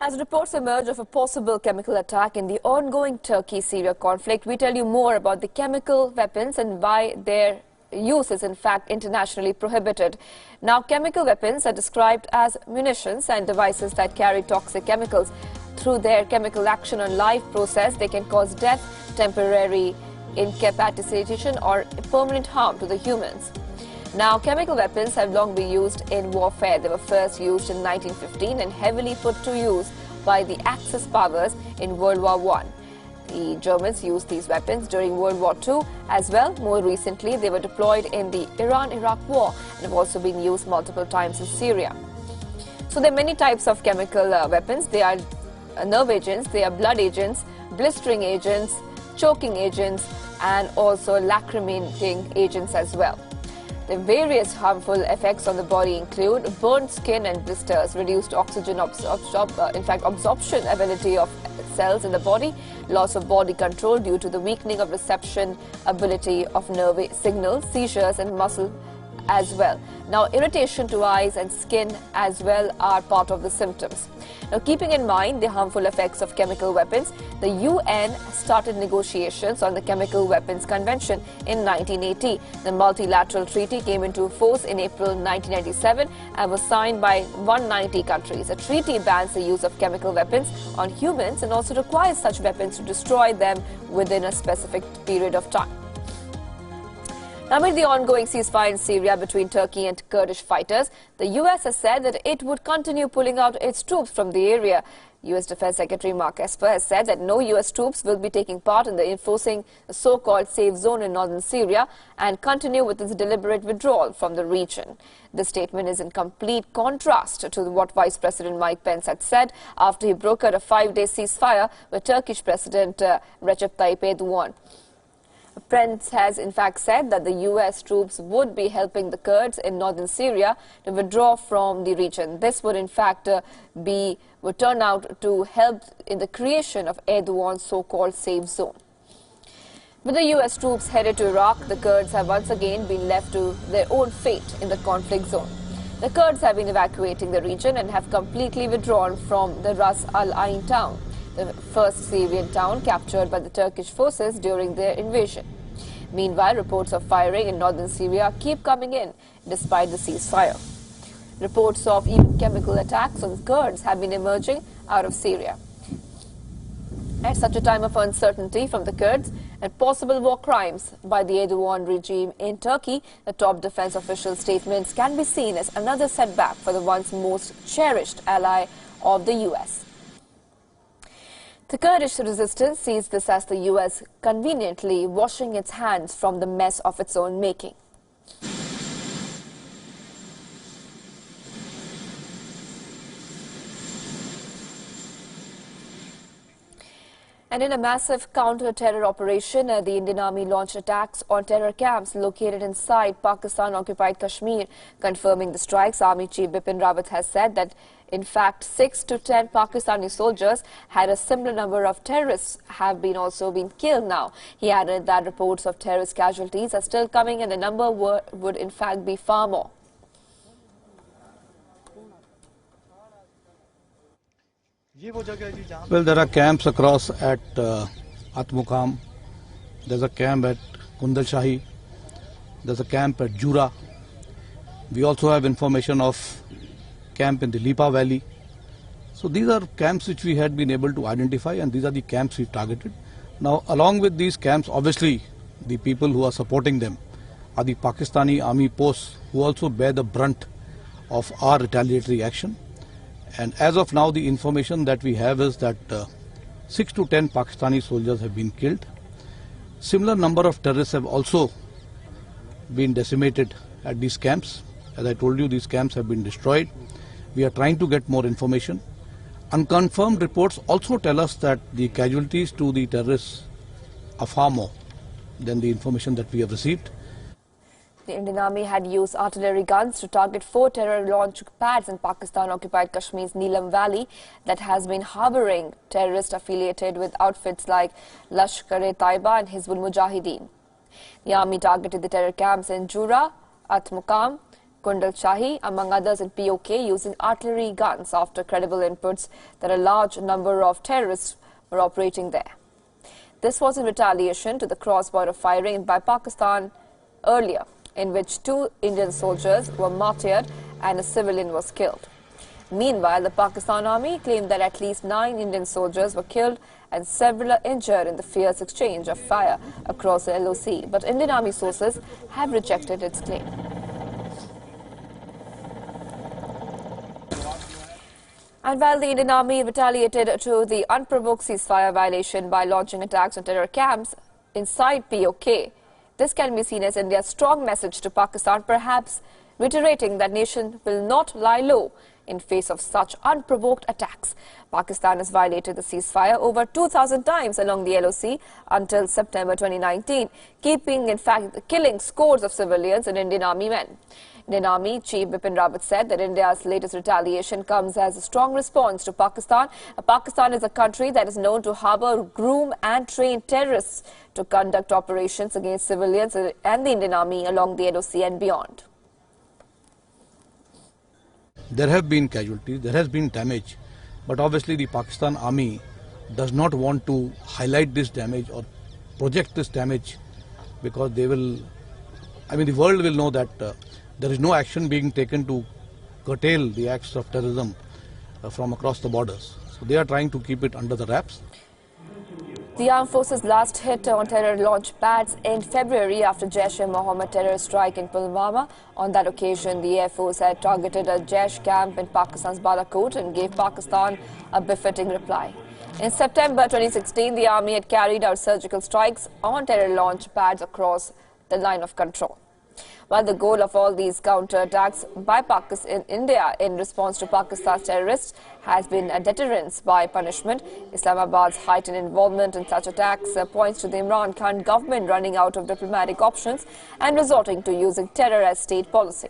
As reports emerge of a possible chemical attack in the ongoing Turkey-Syria conflict, we tell you more about the chemical weapons and why their use is in fact internationally prohibited. Now, chemical weapons are described as munitions and devices that carry toxic chemicals. Through their chemical action on live process, they can cause death, temporary incapacitation or permanent harm to the humans. Now, chemical weapons have long been used in warfare. They were first used in 1915 and heavily put to use by the Axis powers in World War I. The Germans used these weapons during World War II as well. More recently, they were deployed in the Iran-Iraq war and have also been used multiple times in Syria. So there are many types of chemical weapons. They are nerve agents, they are blood agents, blistering agents, choking agents, and also lacrimating agents as well. The various harmful effects on the body include burnt skin and blisters, reduced oxygen absorption ability of cells in the body, loss of body control due to the weakening of reception ability of nerve signals, seizures and muscle as well. Now, irritation to eyes and skin as well are part of the symptoms. Now, keeping in mind the harmful effects of chemical weapons, the UN started negotiations on the Chemical Weapons Convention in 1980. The multilateral treaty came into force in April 1997 and was signed by 190 countries. The treaty bans the use of chemical weapons on humans and also requires such weapons to destroy them within a specific period of time. Amid the ongoing ceasefire in Syria between Turkey and Kurdish fighters, the U.S. has said that it would continue pulling out its troops from the area. U.S. Defense Secretary Mark Esper has said that no U.S. troops will be taking part in the enforcing the so-called safe zone in northern Syria and continue with its deliberate withdrawal from the region. This statement is in complete contrast to what Vice President Mike Pence had said after he brokered a 5-day ceasefire with Turkish President Recep Tayyip Erdogan. Pence has in fact said that the U.S. troops would be helping the Kurds in northern Syria to withdraw from the region. This would in fact would turn out to help in the creation of Erdogan's so-called safe zone. With the U.S. troops headed to Iraq, the Kurds have once again been left to their own fate in the conflict zone. The Kurds have been evacuating the region and have completely withdrawn from the Ras Al Ain town, the first Syrian town captured by the Turkish forces during their invasion. Meanwhile, reports of firing in northern Syria keep coming in despite the ceasefire. Reports of even chemical attacks on Kurds have been emerging out of Syria. At such a time of uncertainty from the Kurds and possible war crimes by the Erdogan regime in Turkey, the top defense official's statements can be seen as another setback for the once most cherished ally of the U.S. The Kurdish resistance sees this as the U.S. conveniently washing its hands from the mess of its own making. And in a massive counter-terror operation, the Indian Army launched attacks on terror camps located inside Pakistan-occupied Kashmir. Confirming the strikes, Army Chief Bipin Rawat has said that in fact 6 to 10 Pakistani soldiers had a similar number of terrorists have also been killed now. He added that reports of terrorist casualties are still coming and the number would in fact be far more. Well, there are camps across at Atmukam, there's a camp at Kundal Shahi, there's a camp at Jura. We also have information of camp in the Lipa Valley. So these are camps which we had been able to identify, and these are the camps we targeted. Now, along with these camps, obviously the people who are supporting them are the Pakistani army posts who also bear the brunt of our retaliatory action. And as of now, the information that we have is that 6 to 10 Pakistani soldiers have been killed. Similar number of terrorists have also been decimated at these camps. As I told you, these camps have been destroyed. We are trying to get more information. Unconfirmed reports also tell us that the casualties to the terrorists are far more than the information that we have received. The Indian Army had used artillery guns to target 4 terror launch pads in Pakistan-occupied Kashmir's Neelam Valley that has been harboring terrorists affiliated with outfits like Lashkar-e-Taiba and Hizbul Mujahideen. The army targeted the terror camps in Jura, Atmukam, Kundal Shahi, among others in POK, using artillery guns after credible inputs that a large number of terrorists were operating there. This was in retaliation to the cross-border firing by Pakistan earlier, in which 2 Indian soldiers were martyred and a civilian was killed. Meanwhile, the Pakistan Army claimed that at least 9 Indian soldiers were killed and several are injured in the fierce exchange of fire across the LOC. But Indian Army sources have rejected its claim. And while the Indian Army retaliated to the unprovoked ceasefire violation by launching attacks on terror camps inside POK, this can be seen as India's strong message to Pakistan, perhaps reiterating that nation will not lie low in face of such unprovoked attacks. Pakistan has violated the ceasefire over 2,000 times along the LOC until September 2019, killing scores of civilians and Indian Army men. Indian Army Chief Bipin Rawat said that India's latest retaliation comes as a strong response to Pakistan. Pakistan is a country that is known to harbor, groom and train terrorists to conduct operations against civilians and the Indian Army along the LOC and beyond. There have been casualties, there has been damage, but obviously the Pakistan Army does not want to highlight this damage or project this damage, because they will, the world will know that there is no action being taken to curtail the acts of terrorism from across the borders. So they are trying to keep it under the wraps. The armed forces last hit on terror launch pads in February after Jaish-e-Mohammed terror strike in Pulwama. On that occasion, the Air Force had targeted a Jaish camp in Pakistan's Balakot and gave Pakistan a befitting reply. In September 2016, the army had carried out surgical strikes on terror launch pads across the line of control. While the goal of all these counter-attacks by Pakistan in India in response to Pakistan's terrorists has been a deterrence by punishment, Islamabad's heightened involvement in such attacks points to the Imran Khan government running out of diplomatic options and resorting to using terror as state policy.